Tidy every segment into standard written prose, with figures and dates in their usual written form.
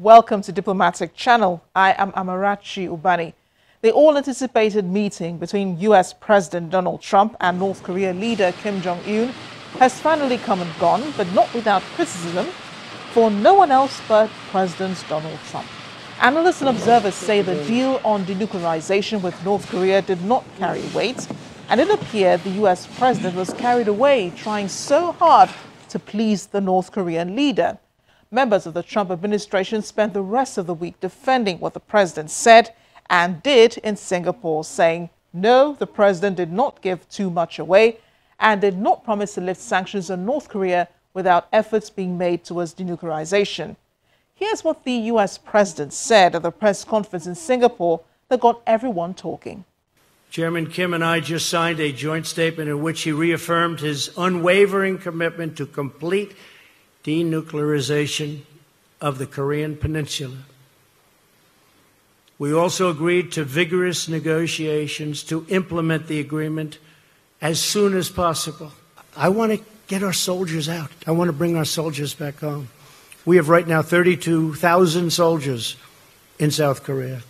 Welcome to Diplomatic Channel. I am Amarachi Ubani. The all-anticipated meeting between U.S. President Donald Trump and North Korea leader Kim Jong-un has finally come and gone, but not without criticism for no one else but President Donald Trump. Analysts and observers say the deal on denuclearization with North Korea did not carry weight, and it appeared the U.S. president was carried away trying so hard to please the North Korean leader. Members of the Trump administration spent the rest of the week defending what the president said and did in Singapore, saying, no, the president did not give too much away and did not promise to lift sanctions on North Korea without efforts being made towards denuclearization. Here's what the U.S. president said at the press conference in Singapore that got everyone talking. Chairman Kim and I just signed a joint statement in which he reaffirmed his unwavering commitment to complete denuclearization of the Korean Peninsula. We also agreed to vigorous negotiations to implement the agreement as soon as possible. I want to get our soldiers out. I want to bring our soldiers back home. We have right now 32,000 soldiers in South Korea,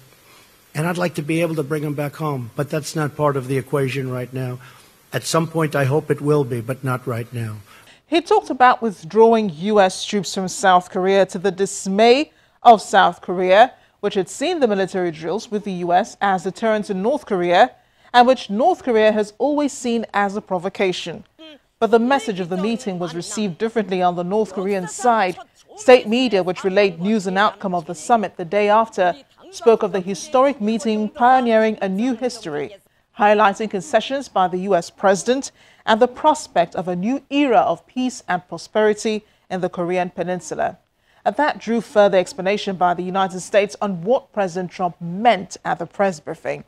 and I'd like to be able to bring them back home, but that's not part of the equation right now. At some point, I hope it will be, but not right now. He talked about withdrawing U.S. troops from South Korea to the dismay of South Korea, which had seen the military drills with the U.S. as deterrent to North Korea, and which North Korea has always seen as a provocation. But the message of the meeting was received differently on the North Korean side. State media, which relayed news and outcome of the summit the day after, spoke of the historic meeting pioneering a new history, highlighting concessions by the U.S. president and the prospect of a new era of peace and prosperity in the Korean peninsula. And that drew further explanation by the United States on what President Trump meant at the press briefing.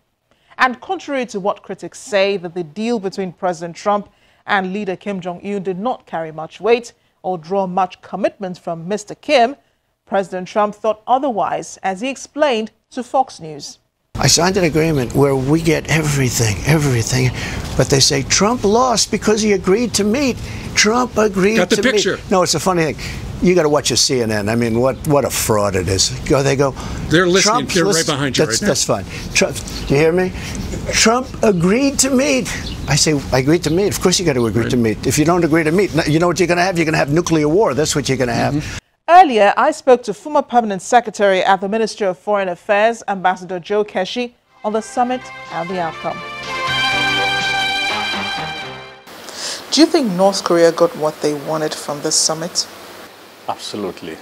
And contrary to what critics say that the deal between President Trump and leader Kim Jong-un did not carry much weight or draw much commitment from Mr. Kim, President Trump thought otherwise, as he explained to Fox News. I signed an agreement where we get everything, but they say Trump lost because he agreed to meet. Trump agreed to meet. Got the picture. No, it's a funny thing. You got to watch your CNN. I mean, what a fraud it is. They go. They're listening. They're right behind you. That's fine. Trump, do you hear me? Trump agreed to meet. I say, I agreed to meet. Of course you got to agree to meet. If you don't agree to meet, you know what you're going to have? You're going to have nuclear war. That's what you're going to have. Earlier, I spoke to former permanent secretary at the Ministry of Foreign Affairs, Ambassador Keshi, on the summit and the outcome. Do you think North Korea got what they wanted from this summit? Absolutely.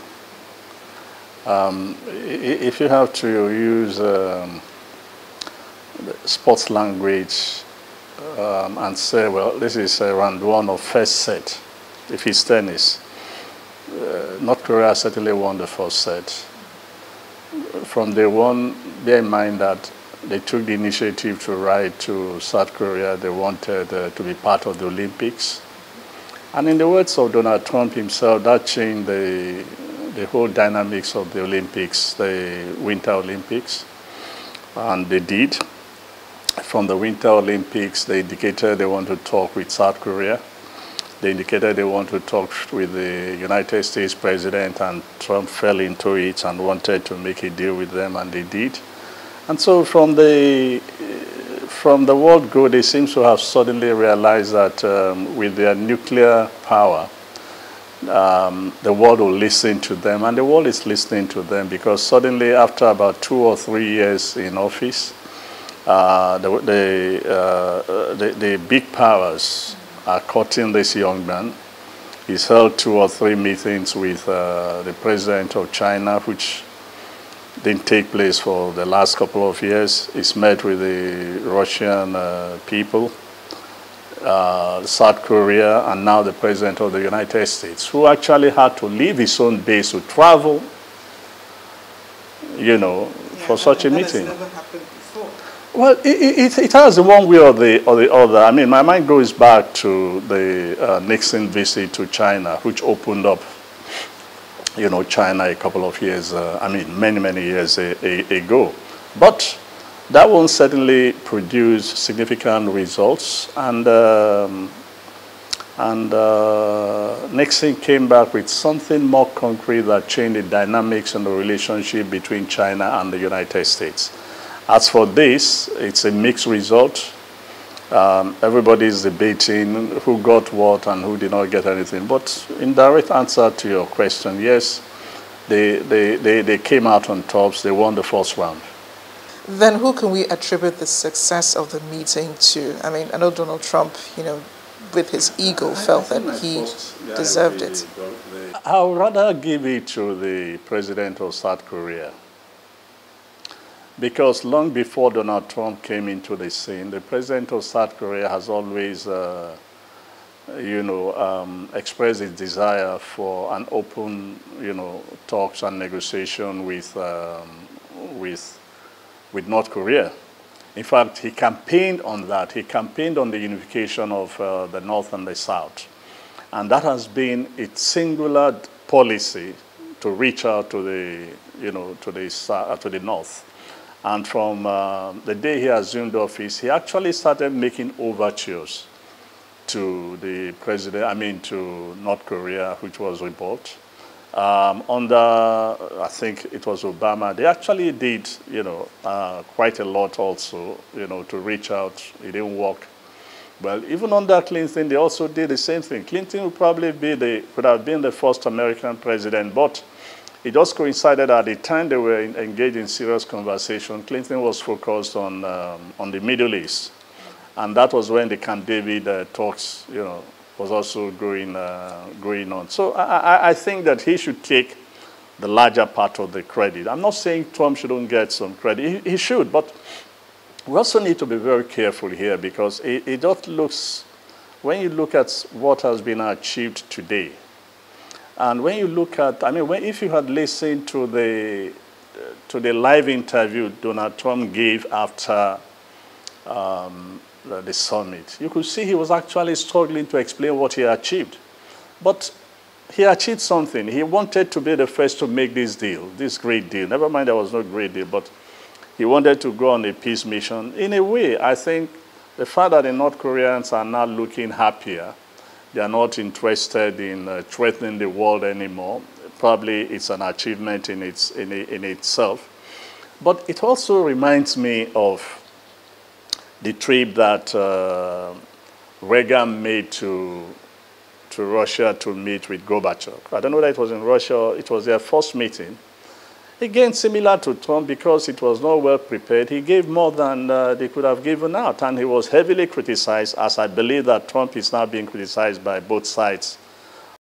If you have to use sports language and say, well, this is round one of first set, if it's tennis, North Korea certainly won the first set. From day one, bear in mind that they took the initiative to write to South Korea. They wanted to be part of the Olympics. And in the words of Donald Trump himself, that changed the whole dynamics of the Olympics, the Winter Olympics. And they did. From the Winter Olympics, they indicated they want to talk with South Korea. They indicated they want to talk with the United States president, and Trump fell into it and wanted to make a deal with them, and they did. And so from the word go, they seem to have suddenly realized that with their nuclear power, the world will listen to them, and the world is listening to them, because suddenly after about 2 or 3 years in office, the big powers are courting this young man. He's held 2 or 3 meetings with the president of China, which didn't take place for the last couple of years. He's met with the Russian people, South Korea, and now the president of the United States, who actually had to leave his own base to travel, for such a meeting. Never happened before. Well, it has one way or the other. I mean, my mind goes back to the Nixon visit to China, which opened up, China a couple of years, many years ago. But that one certainly produced significant results. And And Nixon came back with something more concrete that changed the dynamics and the relationship between China and the United States. As for this, it's a mixed result. Everybody is debating who got what and who did not get anything. But in direct answer to your question, yes, they came out on tops. They won the first round. Then who can we attribute the success of the meeting to? I mean, I know Donald Trump, with his ego, felt that he deserved it. I would rather give it to the president of South Korea. Because long before Donald Trump came into the scene, the president of South Korea has always, expressed his desire for an open, talks and negotiation with North Korea. In fact, he campaigned on that. He campaigned on the unification of the North and the South. And that has been its singular policy to reach out to the, to the North. And from the day he assumed office, he actually started making overtures to the president, to North Korea, which was repulsed. Under, I think it was Obama, they actually did, quite a lot also, to reach out. It didn't work. Well, even under Clinton, they also did the same thing. Clinton would probably could have been the first American president, but it just coincided at the time they were engaged in serious conversation. Clinton was focused on the Middle East. And that was when the Camp David talks, was also going on. So I think that he should take the larger part of the credit. I'm not saying Trump shouldn't get some credit. He should, but we also need to be very careful here because it just looks, when you look at what has been achieved today, and when you look at, if you had listened to the live interview Donald Trump gave after the summit, you could see he was actually struggling to explain what he achieved. But he achieved something. He wanted to be the first to make this deal, this great deal. Never mind there was no great deal, but he wanted to go on a peace mission. In a way, I think the fact that the North Koreans are now looking happier, they are not interested in threatening the world anymore. Probably it's an achievement in itself. But it also reminds me of the trip that Reagan made to Russia to meet with Gorbachev. I don't know whether it was in Russia or it was their first meeting. Again, similar to Trump, because it was not well prepared, he gave more than they could have given out. And he was heavily criticized, as I believe that Trump is now being criticized by both sides